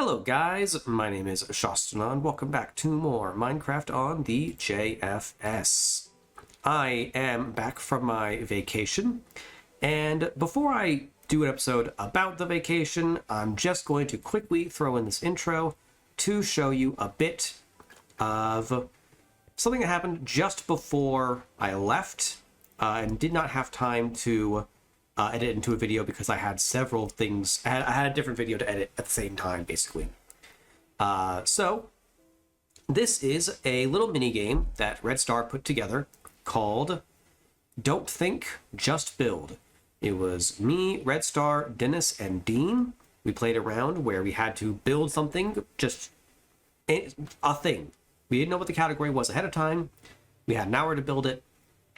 Hello guys, my name is Shastana, and welcome back to more Minecraft on the JFS. I am back from my vacation, and before I do an episode about the vacation, I'm just going to quickly throw in this intro to show you a bit of something that happened just before I left, and did not have time to edit into a video because I had several things. I had a different video to edit at the same time, basically. So this is a little mini game that RedStar put together called Don't Think, Just Build. It was me, RedStar, Dennis, and Dean. We played around where we had to build something, just a thing. We didn't know what the category was ahead of time. We had an hour to build it,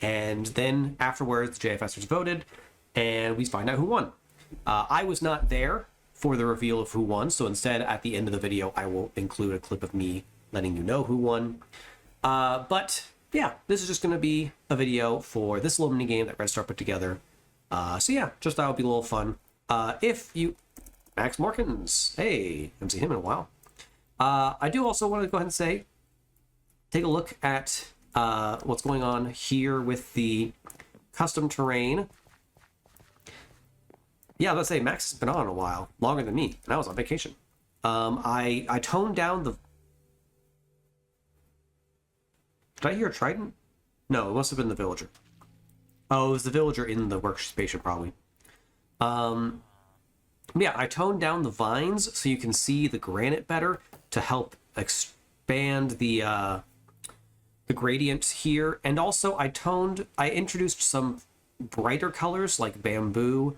and then afterwards the JFSers voted, and we find out who won. I was not there for the reveal of who won, so instead, at the end of the video, I will include a clip of me letting you know who won. But yeah, this is just going to be a video for this little mini game that RedStar put together. So yeah, just thought it would be a little fun. If you... Max Morkins. Hey, haven't seen him in a while. I do also want to go ahead and say, take a look at what's going on here with the custom terrain. Yeah, let's say Max has been on a while, longer than me, and I was on vacation. I toned down the... Did I hear a trident? No, it must have been the villager. Oh, it was the villager in the workstation, probably. Yeah, I toned down the vines so you can see the granite better to help expand the gradient here. And also, I introduced some brighter colors like bamboo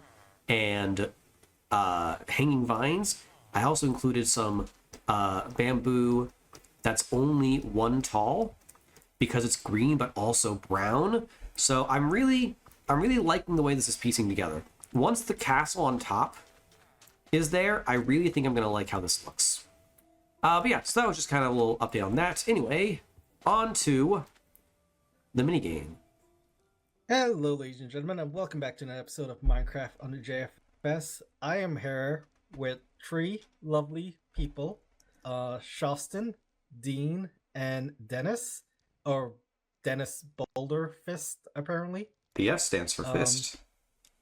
and hanging vines. I also included some bamboo that's only one tall because it's green but also brown. So I'm really liking the way this is piecing together. Once the castle on top is there, I really think I'm gonna like how this looks. But yeah, so that was just kind of a little update on that. Anyway, on to the minigame. Hello, ladies and gentlemen, and welcome back to another episode of Minecraft on the JFS. I am here with three lovely people, Shaston, Dean, and Dennis, or Dennis Boulder Fist, apparently. The F stands for fist.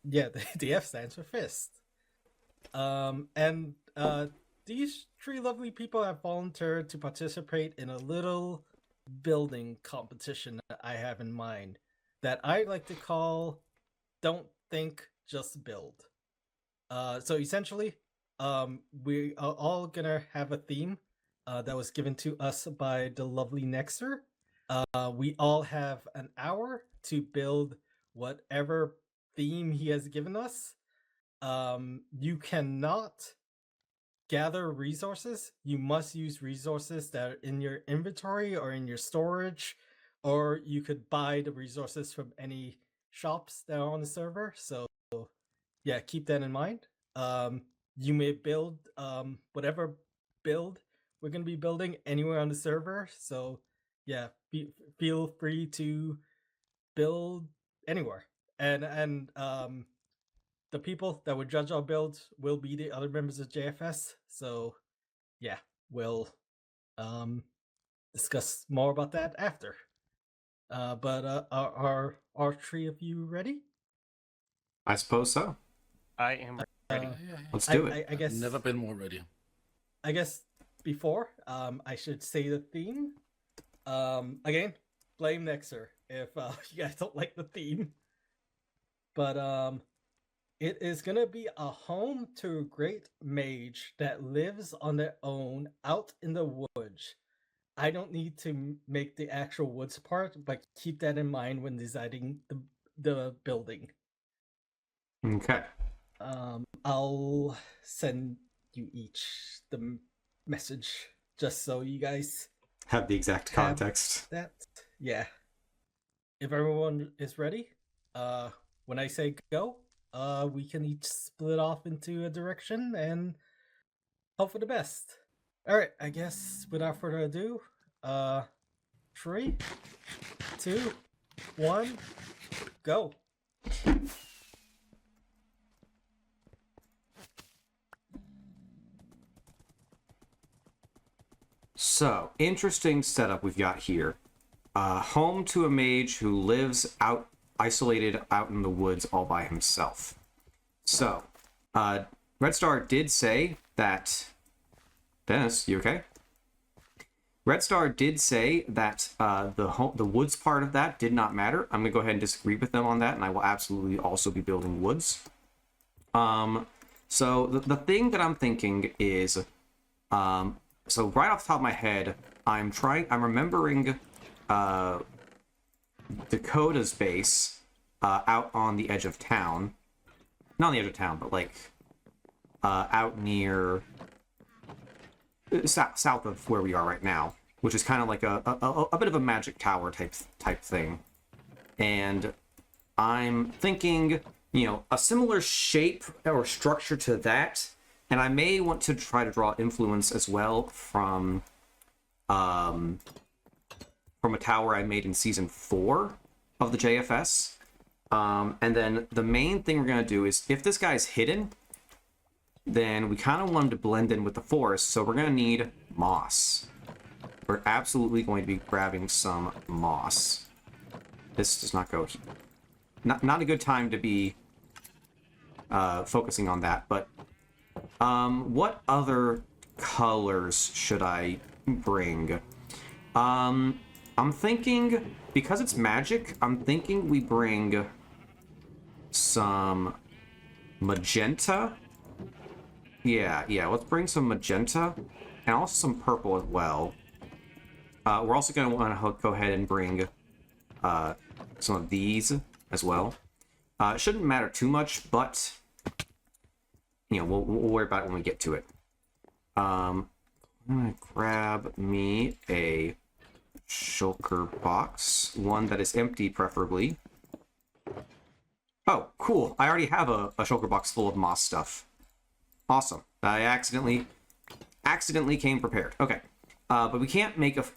Yeah, the F stands for fist. These three lovely people have volunteered to participate in a little building competition that I have in mind, that I like to call Don't Think, Just Build. So essentially, we are all gonna have a theme that was given to us by the lovely Nexter. We all have an hour to build whatever theme he has given us. You cannot gather resources. You must use resources that are in your inventory or in your storage, or you could buy the resources from any shops that are on the server. So yeah, keep that in mind. You may build whatever build we're going to be building anywhere on the server. So yeah, feel free to build anywhere. And the people that would judge our builds will be the other members of JFS. So yeah, we'll discuss more about that after. But are three of you ready? I suppose so. I am ready. Let's do it. I guess Never been more ready. I guess before I should say the theme. Again, blame Nexer if you guys don't like the theme. But it is gonna be a home to a great mage that lives on their own out in the woods. I don't need to make the actual woods part, but keep that in mind when designing the building. Okay. I'll send you each the message just so you guys Have the exact context. that. Yeah. If everyone is ready, when I say go, we can each split off into a direction and hope for the best. All right, I guess without further ado, 3, 2, 1, go. So, interesting setup we've got here. Home to a mage who lives isolated out in the woods all by himself. So, RedStar did say that... Dennis, you okay? RedStar did say that the woods part of that did not matter. I'm going to go ahead and disagree with them on that, and I will absolutely also be building woods. So the thing that I'm thinking is, so right off the top of my head, I'm remembering Dakota's base out on the edge of town. Not on the edge of town, but like out near south of where we are right now, which is kind of like a bit of a magic tower type thing. And I'm thinking, you know, a similar shape or structure to that, and I may want to try to draw influence as well from a tower I made in season 4 of the JFS. And then the main thing we're gonna do is, if this guy's hidden, then we kind of want him to blend in with the forest, so we're gonna need moss. We're absolutely going to be grabbing some moss. This does not go... Not a good time to be focusing on that, but what other colors should I bring? I'm thinking, because it's magic, I'm thinking we bring some magenta. Yeah, let's bring some magenta, and also some purple as well. We're also going to want to go ahead and bring some of these as well. It shouldn't matter too much, but you know, we'll worry about it when we get to it. I'm gonna grab me a shulker box, one that is empty preferably. Oh, cool! I already have a shulker box full of moss stuff. Awesome! I accidentally came prepared. Okay, but we can't make a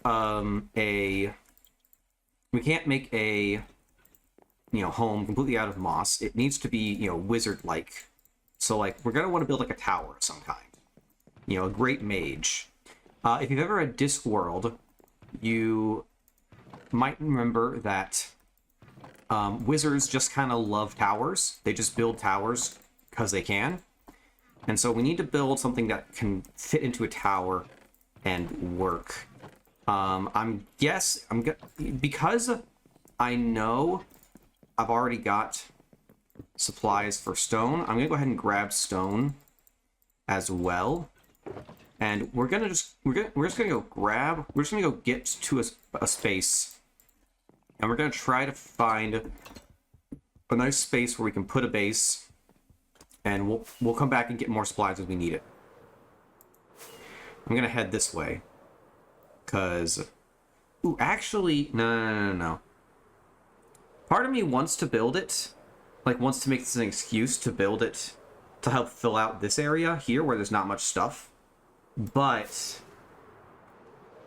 home completely out of moss. It needs to be, you know, wizard-like. So, like, we're gonna want to build, like, a tower of some kind. You know, a great mage. If you've ever read Discworld, you might remember that wizards just kind of love towers. They just build towers because they can. And so we need to build something that can fit into a tower and work. Because I know I've already got supplies for stone, I'm gonna go ahead and grab stone as well. And we're just gonna go get to a space, and we're gonna try to find a nice space where we can put a base, and we'll come back and get more supplies as we need it. I'm gonna head this way, cause actually no. Part of me wants to build it, like wants to make this an excuse to build it to help fill out this area here where there's not much stuff. But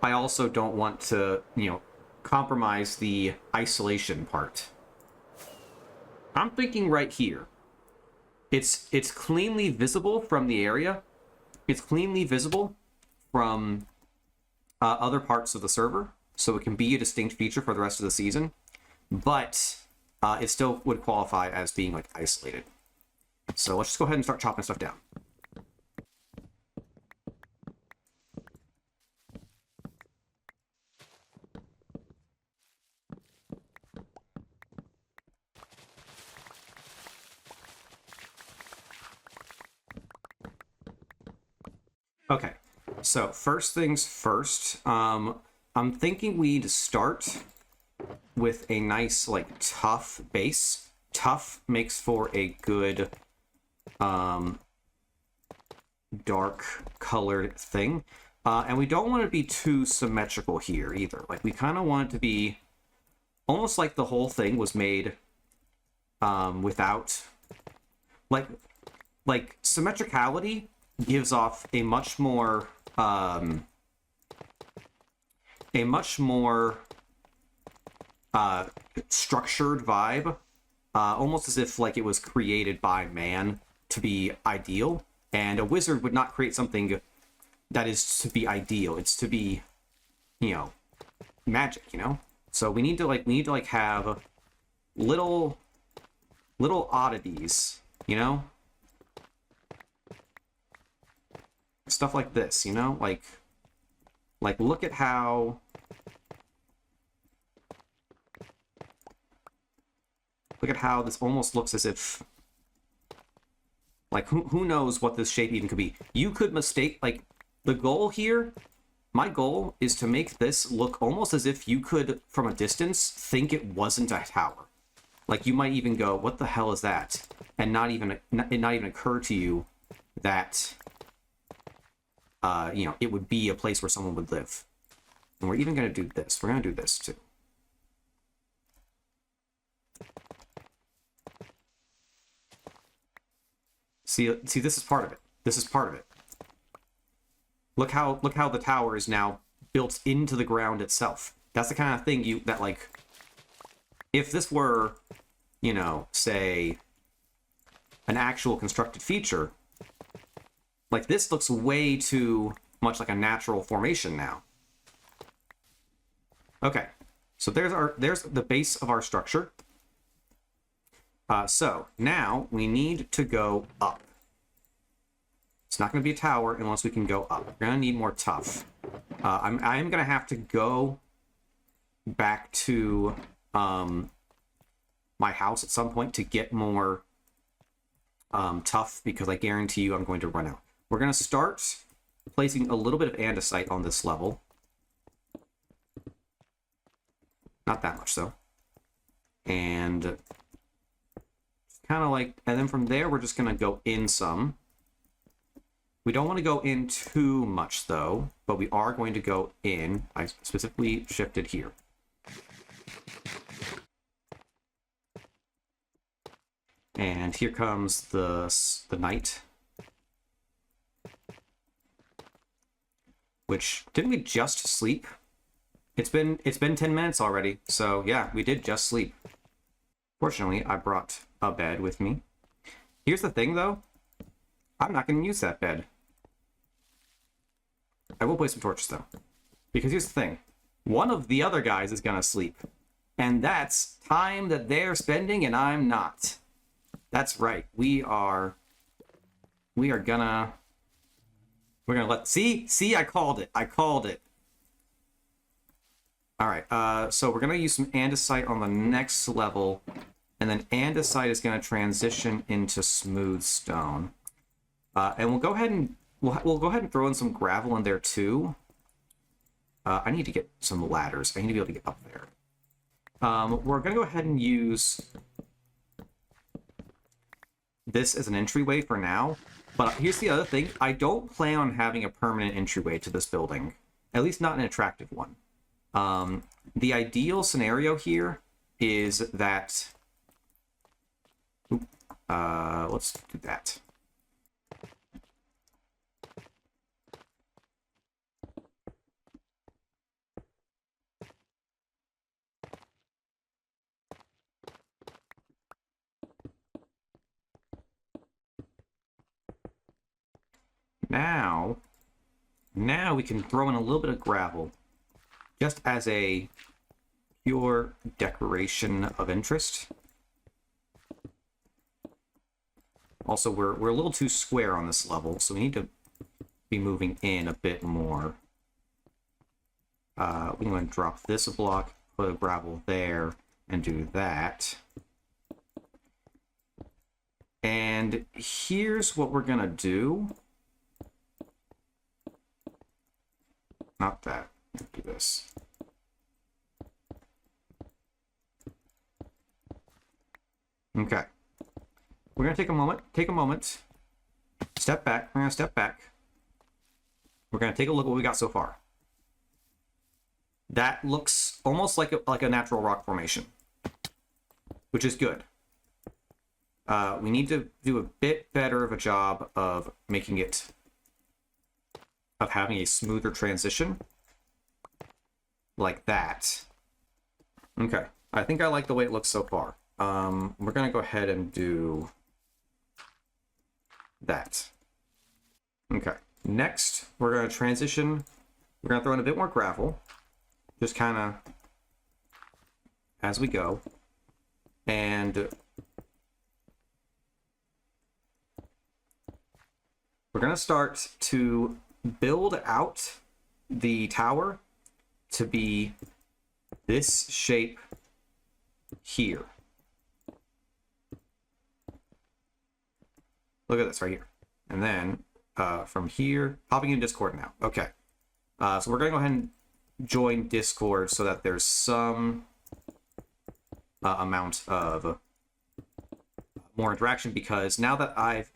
I also don't want to, you know, compromise the isolation part. I'm thinking right here. It's cleanly visible from the area. It's cleanly visible from other parts of the server, so it can be a distinct feature for the rest of the season. But it still would qualify as being, like, isolated. So let's just go ahead and start chopping stuff down. Okay, so first things first, I'm thinking we need to start with a nice, like, tough base. Tough makes for a good dark colored thing. And we don't want to be too symmetrical here either. Like, we kind of want it to be almost like the whole thing was made without... Like, symmetricality gives off a much more structured vibe, almost as if like it was created by man to be ideal, and a wizard would not create something that is to be ideal. It's to be you know, magic, you know? So we need to have little oddities, you know? Stuff like this, you know? Like look at how this almost looks as if, like, who knows what this shape even could be. You could mistake, like, the goal here, my goal is to make this look almost as if you could, from a distance, think it wasn't a tower. Like, you might even go, what the hell is that? And not even occur to you that, you know, it would be a place where someone would live. And we're even going to do this. We're going to do this, too. See, this is part of it. This is part of it. Look how the tower is now built into the ground itself. That's the kind of thing that like, if this were, you know, say, an actual constructed feature, like, this looks way too much like a natural formation now. Okay, so there's the base of our structure. So now we need to go up. It's not going to be a tower unless we can go up. We're going to need more tough. I'm going to have to go back to my house at some point to get more tough, because I guarantee you I'm going to run out. We're going to start placing a little bit of andesite on this level. Not that much, though. And kind of like, and then from there, we're just going to go in some. We don't want to go in too much, though, but we are going to go in. I specifically shifted here. And here comes the night. Which, didn't we just sleep? It's been 10 minutes already, so yeah, we did just sleep. Fortunately, I brought a bed with me. Here's the thing, though. I'm not going to use that bed. I will place some torches, though. Because here's the thing. One of the other guys is going to sleep. And that's time that they're spending and I'm not. That's right. We're gonna let... See, I called it. All right, so we're going to use some andesite on the next level. And then andesite is going to transition into smooth stone. And we'll go ahead and we'll go ahead and throw in some gravel in there too. I need to get some ladders. I need to be able to get up there. We're going to go ahead and use this as an entryway for now. But here's the other thing. I don't plan on having a permanent entryway to this building. At least not an attractive one. The ideal scenario here is that... let's do that. Now we can throw in a little bit of gravel, just as a pure decoration of interest. Also, we're a little too square on this level, so we need to be moving in a bit more. We're going to drop this a block, put a gravel there, and do that. And here's what we're going to do. Not that. Do this. Okay. We're going to take a moment, step back. We're going to step back. We're going to take a look at what we got so far. That looks almost like a natural rock formation, which is good. We need to do a bit better of a job of making it, of having a smoother transition, like that. Okay, I think I like the way it looks so far. We're going to go ahead and do that. Okay, next we're going to transition. We're going to throw in a bit more gravel. just kind of as we go. And we're going to start to build out the tower to be this shape here. Look at this right here. And then from here, popping in Discord now. Okay. So we're going to go ahead and join Discord so that there's some amount of more interaction, because now that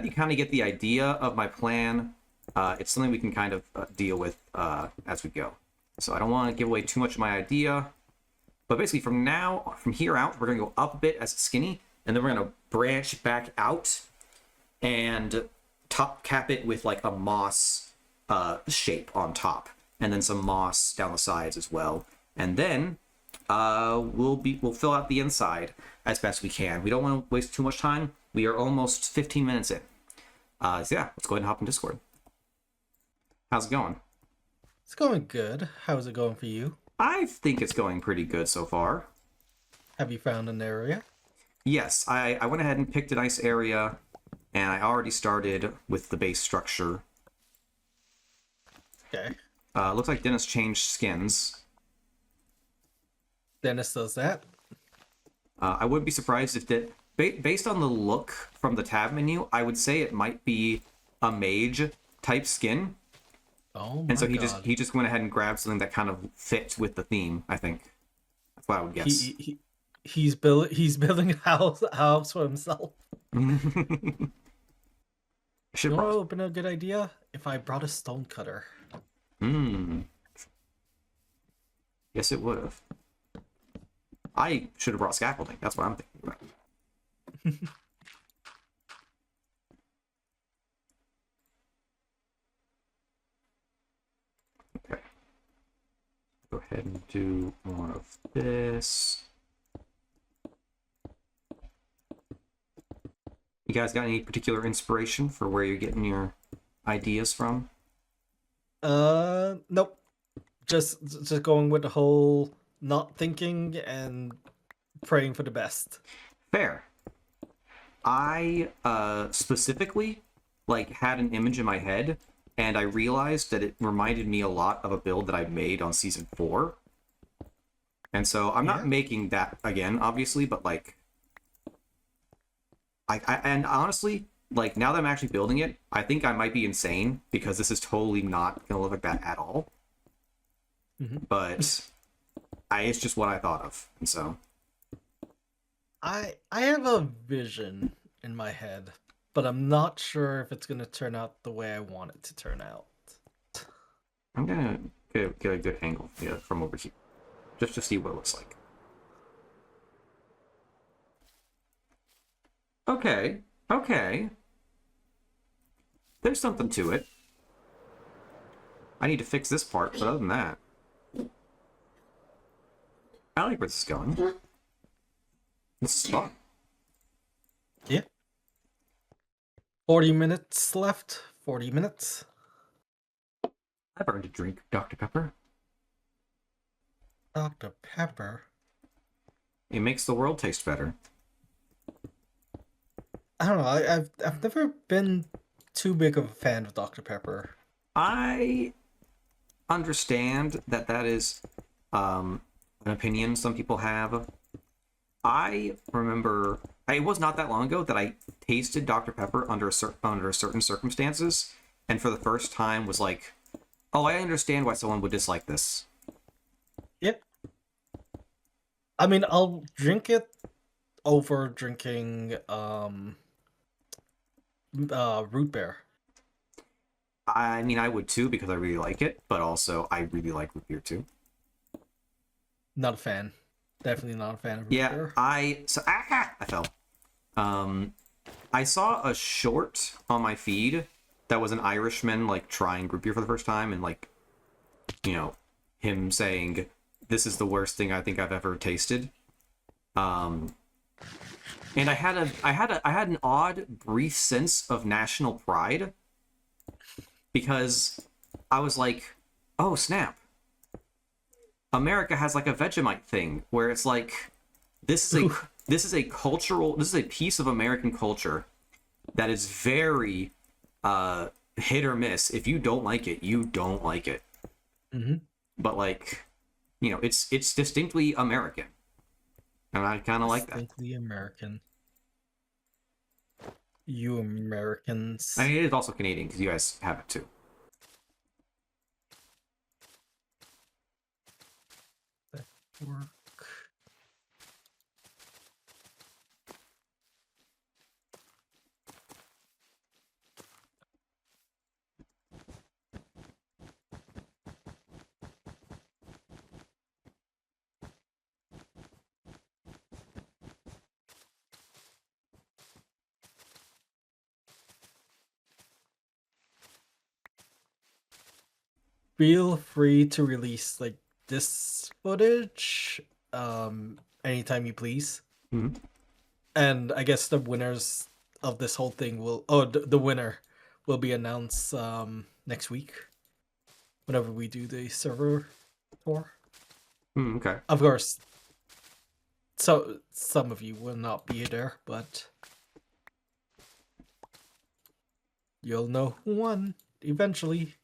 you kind of get the idea of my plan, it's something we can kind of deal with as we go. So I don't want to give away too much of my idea, but basically from here out, we're going to go up a bit as skinny, and then we're going to branch back out and top cap it with like a moss shape on top, and then some moss down the sides as well. And then we'll fill out the inside as best we can. We don't want to waste too much time. We are almost 15 minutes in. So yeah, let's go ahead and hop in Discord. How's it going? It's going good. How's it going for you? I think it's going pretty good so far. Have you found an area? Yes, I went ahead and picked a nice area, and I already started with the base structure. Okay. Looks like Dennis changed skins. Dennis does that. I wouldn't be surprised if that, based on the look from the tab menu, I would say it might be a mage type skin. Oh my And so he God. just went ahead and grabbed something that kind of fit with the theme, I think. That's what I would guess. He's building a house for himself. Should You know what brought... would have been a good idea? If I brought a stone cutter. Yes, it would have. I should have brought scaffolding. That's what I'm thinking about. Okay. Go ahead and do more of this. You guys got any particular inspiration for where you're getting your ideas from? Nope. Just going with the whole not thinking and praying for the best. Fair. I specifically had an image in my head, and I realized that it reminded me a lot of a build that I made on season 4. And so I'm not making that again, obviously, but and honestly, now that I'm actually building it, I think I might be insane, because this is totally not gonna look like that at all. But it's just what I thought of, and so I have a vision in my head, but I'm not sure if it's gonna turn out the way I want it to turn out. I'm gonna get a good angle from over here, just to see what it looks like. Okay. There's something to it. I need to fix this part, but other than that, I like where this is going. This is fun. Yeah. 40 minutes left. 40 minutes. I've earned a drink, Dr. Pepper. Dr. Pepper. It makes the world taste better. I don't know. I've never been too big of a fan of Dr. Pepper. I understand that is an opinion some people have. I remember it was not that long ago that I tasted Dr. Pepper under certain circumstances, and for the first time was like, oh, I understand why someone would dislike this. Yep. I mean, I'll drink it over drinking root beer. I mean, I would too, because I really like it, but also I really like root beer too. Not a fan. Definitely not a fan of root beer. I fell. I saw a short on my feed that was an Irishman trying root beer for the first time, and him saying, "This is the worst thing I think I've ever tasted." And I had an odd brief sense of national pride, because I was like, "Oh snap! America has like a Vegemite thing where it's like this is a Ooh. this is a piece of American culture that is very hit or miss. If you don't like it, you don't like it. Mm-hmm. But like, it's distinctly American, and I kind of like that. Distinctly American. You Americans. I mean, it is also Canadian because you guys have it too. Work. Feel free to release like this footage anytime you please. Mhm. And I guess the winners of this whole thing will the winner will be announced next week whenever we do the server tour. Okay. Of course, so some of you will not be there, but you'll know who won eventually.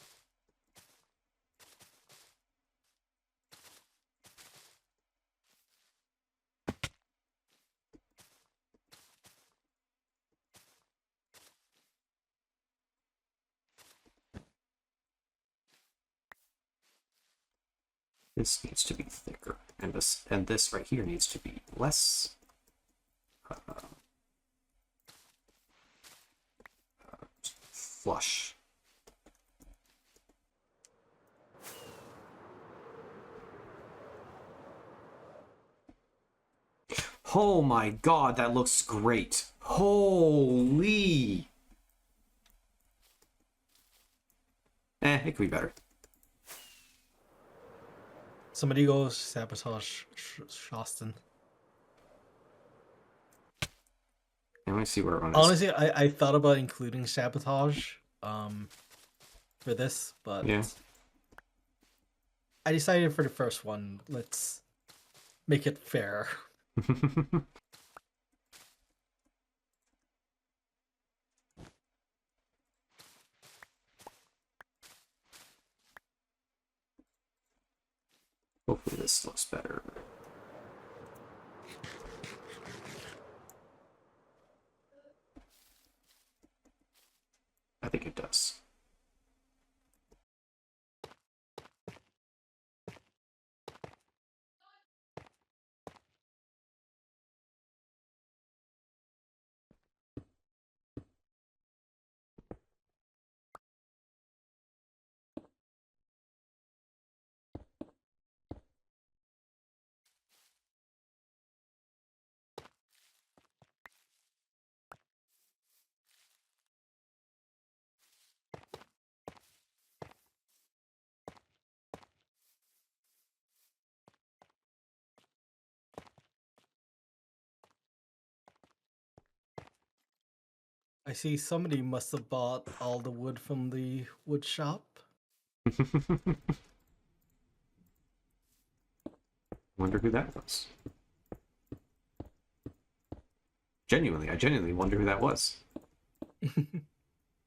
This needs to be thicker, and this right here needs to be less. Flush. Oh my god, that looks great. Holy. It could be better. Somebody goes sabotage Shostin. Let me see where it is. Honestly, I thought about including sabotage for this, but Yeah. I decided for the first one, let's make it fair. Hopefully this looks better. I think it does. I see somebody must have bought all the wood from the wood shop. Wonder who that was. I genuinely wonder who that was. I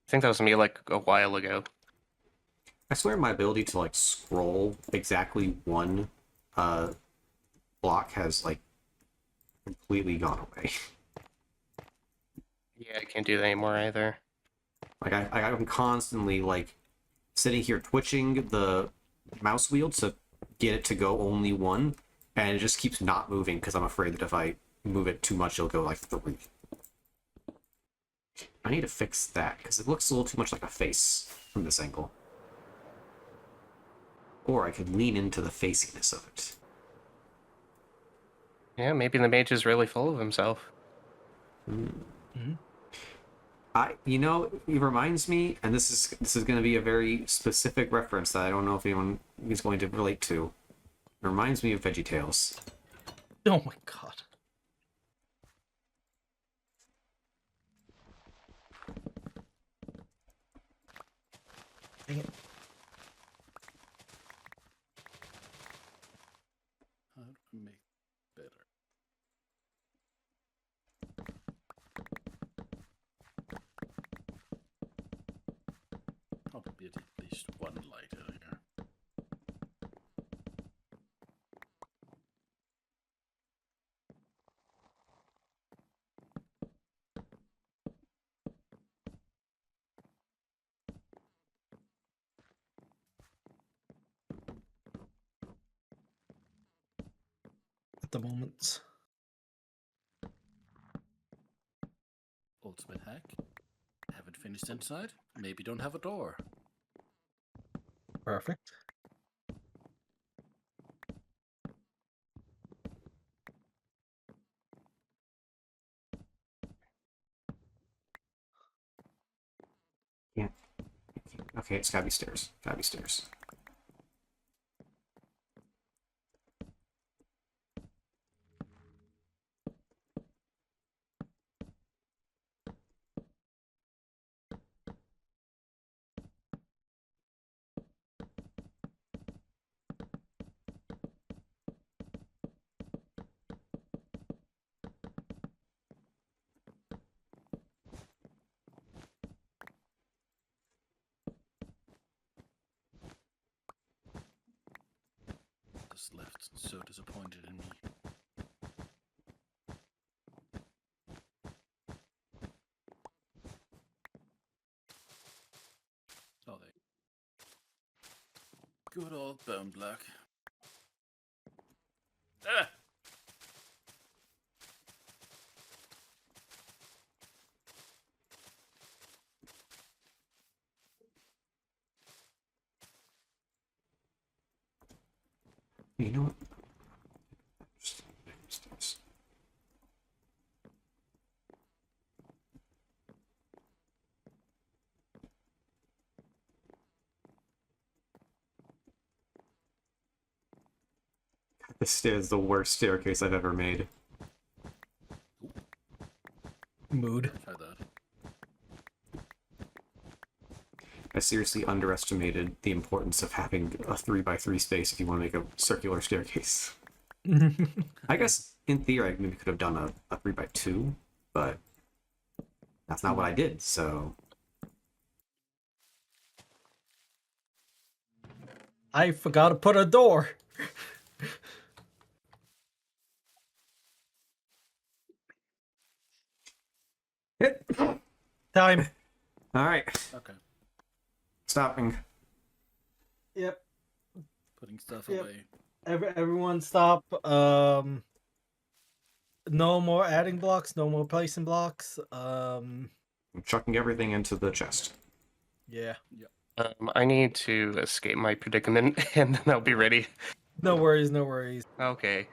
think that was me like a while ago. I swear my ability to like scroll exactly one block has like completely gone away. Yeah, I can't do that anymore either. Like I'm constantly like sitting here twitching the mouse wheel to get it to go only one, and it just keeps not moving because I'm afraid that if I move it too much, it'll go like 3. I need to fix that because it looks a little too much like a face from this angle. Or I could lean into the faciness of it. Yeah, maybe the mage is really full of himself. Mm-hmm. It reminds me, and this is going to be a very specific reference that I don't know if anyone is going to relate to. It reminds me of VeggieTales. Oh my god. Dang it. be at least one light earlier. At the moment. Ultimate hack. Haven't finished inside. Maybe don't have a door. Perfect. Yeah. Okay, it's gotta be stairs. Gotta be stairs. Just left so disappointed in me. Oh, they. Good old bone block. Ah! You know what? Stairs. This stair is the worst staircase I've ever made. Mood. Try that. I seriously underestimated the importance of having a 3x3 space if you want to make a circular staircase. I guess in theory I maybe could have done a 3x2, but that's not what I did, so I forgot to put a door. hit. Time. Alright, Okay. stopping. Yep. Putting stuff Yep. away. Everyone stop. No more adding blocks, no more placing blocks. I'm chucking everything into the chest. Yeah. I need to escape my predicament, and then I'll be ready. No worries, no worries. Okay.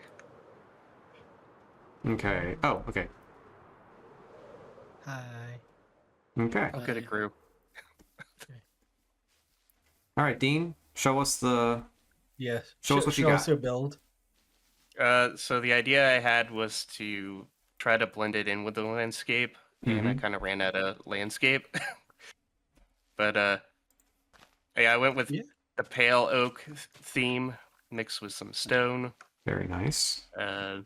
Okay. Oh, okay. Hi. Okay. I'll get a Bye. crew. Alright, Dean, show us the... Yes. Show us what you show got. us your build. So the idea I had was to try to blend it in with the landscape, and I Mhm. kind of ran out of landscape. But yeah, I went with Yeah. the pale oak theme mixed with some stone. Very nice. I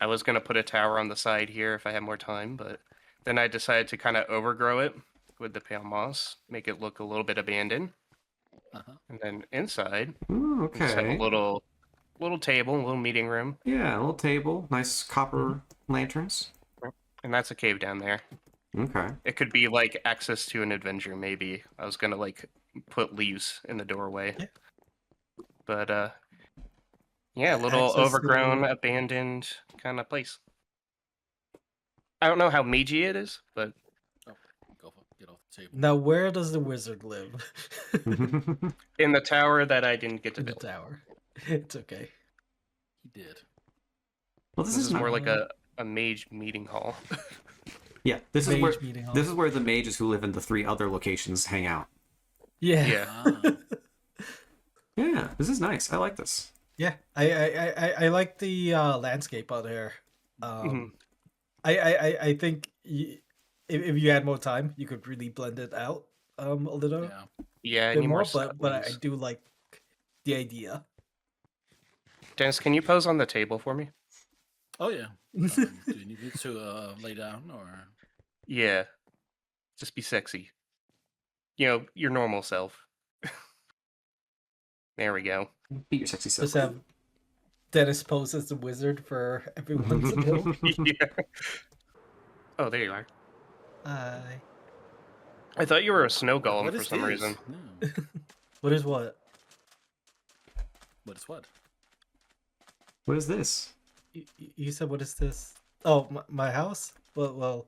was gonna put a tower on the side here if I had more time, but then I decided to kind of overgrow it with the pale moss, make it look a little bit abandoned. Uh-huh. And then inside, Ooh, we just have a okay. little table, a little meeting room, Yeah, a little table. Nice copper lanterns. and that's a cave down there. Okay. It could be like access to an adventure, maybe. I was gonna like put leaves in the doorway. Yeah. But yeah, a little Access to- overgrown, abandoned kind of place. I don't know how meaty it is, but Oh, go for it. Get off the table. Now, where does the wizard live? in the tower that I didn't get to In the build. tower. It's okay. He did. Well, This is not... more like a mage meeting hall. Yeah, this is Mage where meeting hall. this is where the mages who live in the 3 other locations hang out. Yeah. Yeah. Ah. Yeah, this is nice. I like this. Yeah. I like the landscape out here. Mhm. I think if you had more time, you could really blend it out a little Yeah. Yeah, I bit need more. more But I saplings. do like the idea. Dennis, can you pose on the table for me? Oh yeah. Do you need me to lay down or? Yeah. Just be sexy. your normal self. There we go. Be your sexy self. Just have Dennis pose as the wizard for everyone to build. Yeah. Oh, there you are. Hi. I thought you were a snow golem What for is some this? reason. No. What is what? What is what? What is this? You said, what is this? Oh, my house? Well,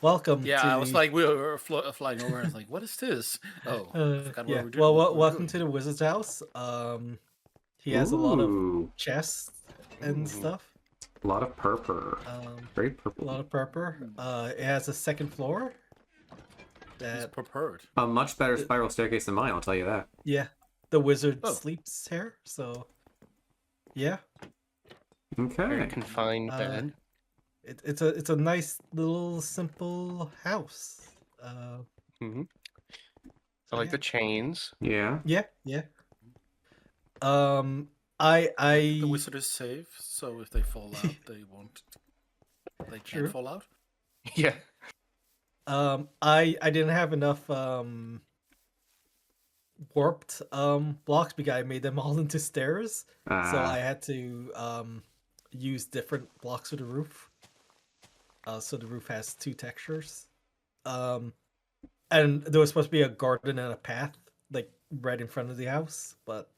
welcome Yeah, to I was the... like, we were flying over. I was like, what is this? Oh, I forgot yeah. what we're doing. Welcome to the wizard's house. He has a lot of Ooh, chests and Ooh. stuff. a lot of purple. Very A purple. lot of purple. It has a second floor. It's That prepared. A much better spiral staircase than mine, I'll tell you that. yeah, the wizard Oh. sleeps here. So yeah, Very Okay. confined bed. it's a nice little simple house. Hmm. I So like yeah. the chains. Yeah. Yeah. I The wizard is safe, so if they fall out, they won't. They True. can't fall out. Yeah. I didn't have enough warped blocks because I made them all into stairs. So I had to use different blocks for the roof. So the roof has two textures. And there was supposed to be a garden and a path like right in front of the house, but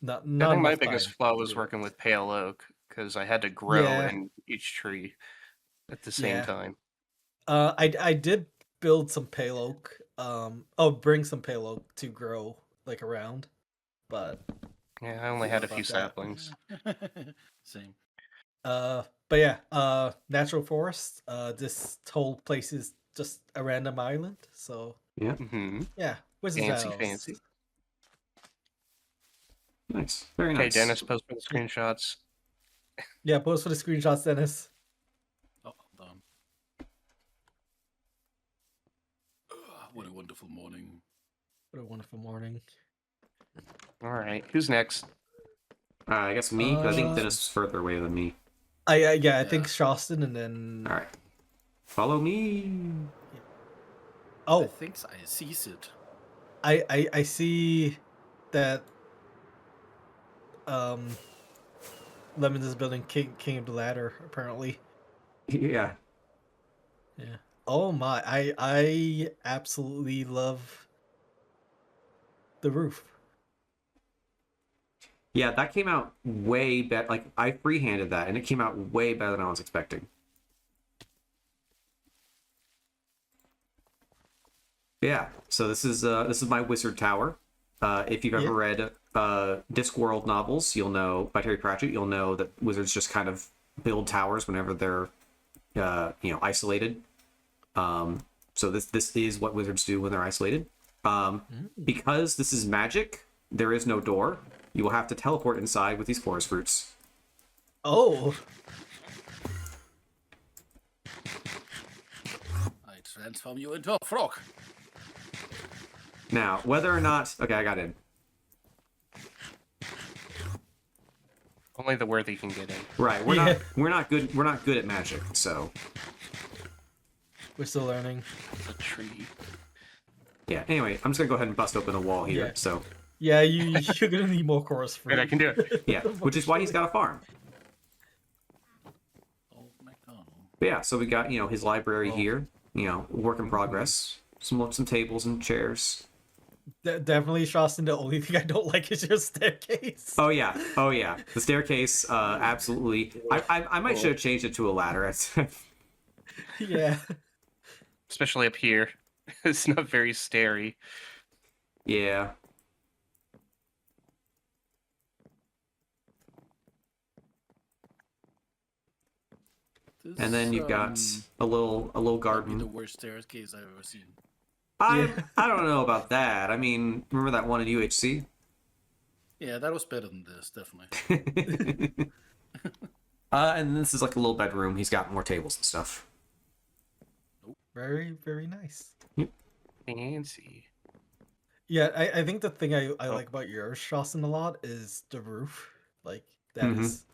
not I think my enough biggest time flaw to was do it. working with pale oak because I had to grow Yeah. in each tree at the same Yeah. time. I did build some pale oak. Bring some pale oak to grow like around, but Yeah, I only had a About few that. saplings. Same. but yeah, natural forest. This whole place is just a random island, so Yeah. Hmm. yeah, wizard's Fancy, house. fancy. Nice. Very Hey, nice. Dennis, post the screenshots. Yeah, post for the screenshots, Dennis. Oh, done. What a wonderful morning. What a wonderful morning. All right, who's next? I guess me, 'cause I think Uh, Dennis is further away than me. I Yeah. think Shoston, and then All right. Follow me. I oh, think I sees it. I see that Lemon is building King of the Ladder apparently. Yeah. Yeah. Oh my, I absolutely love the roof. Yeah, that came out way better. Like, I freehanded that, and it came out way better than I was expecting. Yeah, so this is my wizard tower. If you've ever read Discworld novels, you'll know by Terry Pratchett, you'll know that wizards just kind of build towers whenever they're isolated. So this is what wizards do when they're isolated. Because this is magic, there is no door. You will have to teleport inside with these forest fruits. Oh, I transform you into a frog. Now, whether or not, okay, I got in. Only the worthy can get in. Right, we're not good at magic, so we're still learning. A tree. yeah. Anyway, I'm just gonna go ahead and bust open a wall here. Yeah. So Yeah, you're gonna need more chorus fruit. Wait, I can do it. yeah, which is why he's got a farm. Oh, McDonald. But yeah, so we got his library here. Work in progress. Some tables and chairs. Definitely, Shoston. The only thing I don't like is your staircase. Oh yeah, the staircase. Absolutely. I might should have changed it to a ladder. Yeah. Especially up here. It's not very starry. Yeah. And then you've got a little might be the garden. worst staircase I've ever seen. I don't know about that. I mean, remember that one in UHC? Yeah, that was better than this, definitely. And this is like a little bedroom. He's got more tables and stuff. Very, very nice. Fancy. Yeah, I think the thing I like about yours, Shoston, a lot is the roof. Like that is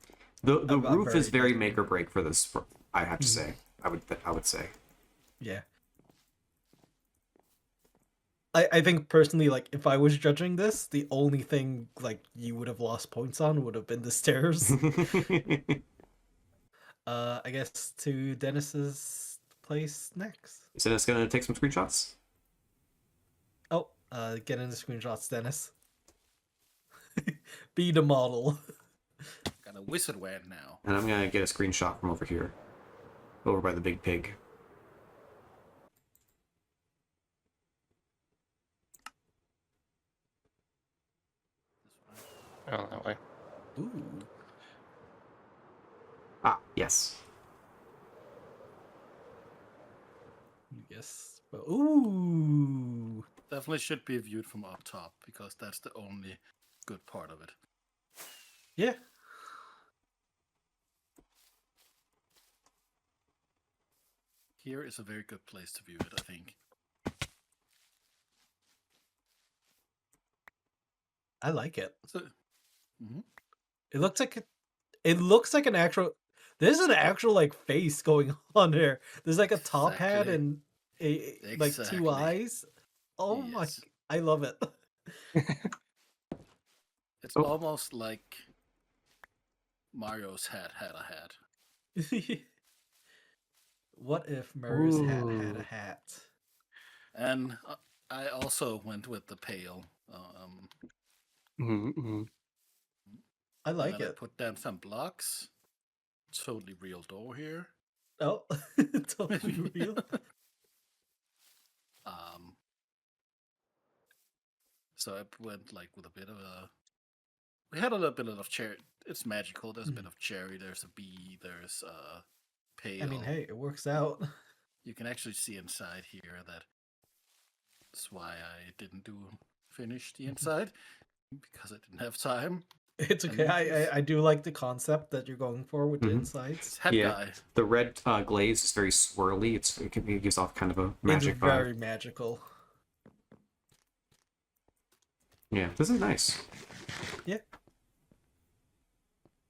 The I'm roof is very nice. make or break for this. I have to say. I would say. Yeah. I think personally, like, if I was judging this, the only thing like you would have lost points on would have been the stairs. I guess to Dennis's place next. So it's gonna take some screenshots. Oh, get in the screenshots, Dennis. Be the model. Got a wizard wand now. And I'm gonna get a screenshot from over here. Over by the big pig. Oh, that way. Ooh. Ah, yes. Yes. But ooh. Definitely should be viewed from up top because that's the only good part of it. Yeah. Here is a very good place to view it, I think. I like it. So, mhm. It looks like an actual. There's an actual like face going on there. There's like a top hat Exactly. and like two Exactly. eyes. Oh my! Yes. I love it. It's Oh. almost like Mario's hat had a hat. What if Murray's hat had Ooh. a hat? And I also went with the pail. Mm-hmm. I like and then I it. put down some blocks. Totally real door here. Oh, totally real. So I went like with a bit of a. We had a little bit of cherry. It's magical. There's a bit of cherry. There's a bee. There's a pail. I mean, hey, it works out. You can actually see inside here. That's why I didn't finish the inside because I didn't have time. It's okay. I do like the concept that you're going for with the insides. It's head Yeah. guy. The red glaze is very swirly. It gives off kind of a magic It's vibe. very magical. Yeah, this is nice. Yeah.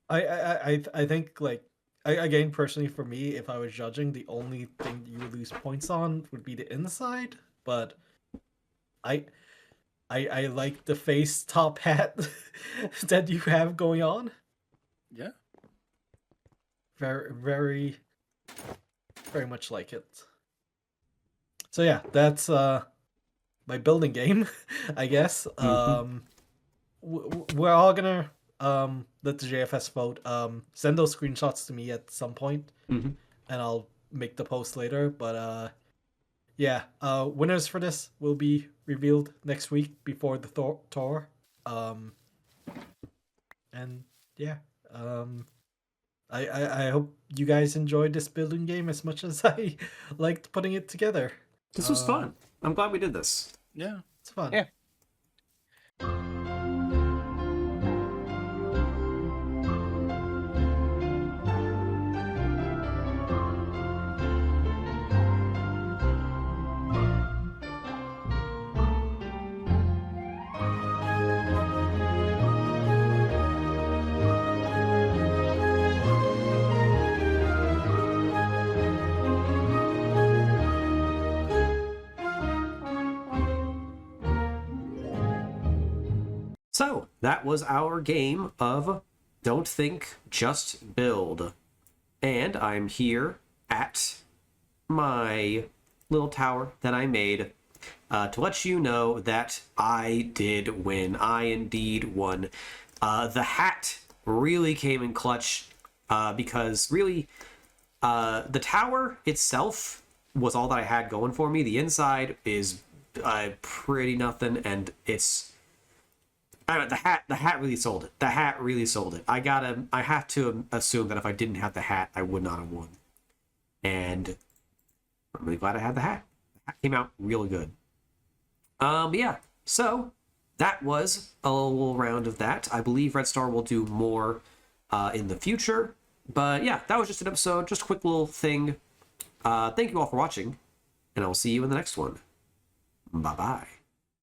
I think like again personally for me, if I was judging, the only thing you would lose points on would be the inside, but I like the face top hat that you have going on. Yeah. Very very much like it. So yeah, that's my building game, I guess. We're all gonna let the JFS vote. Send those screenshots to me at some point, and I'll make the post later. But yeah, winners for this will be revealed next week before the tour. And yeah, I hope you guys enjoyed this building game as much as I liked putting it together. This was fun. I'm glad we did this. Yeah. It's fun. Yeah. So that was our game of Don't Think, Just Build. And I'm here at my little tower that I made to let you know that I did win. I indeed won. The hat really came in clutch because really the tower itself was all that I had going for me. The inside is pretty nothing, and it's the hat really sold it. The hat really sold it. I have to assume that if I didn't have the hat, I would not have won. And I'm really glad I had the hat. The hat came out really good. Yeah. So that was a little round of that. I believe RedStar will do more in the future. But yeah, that was just an episode, just a quick little thing. Thank you all for watching, and I'll see you in the next one. Bye-bye.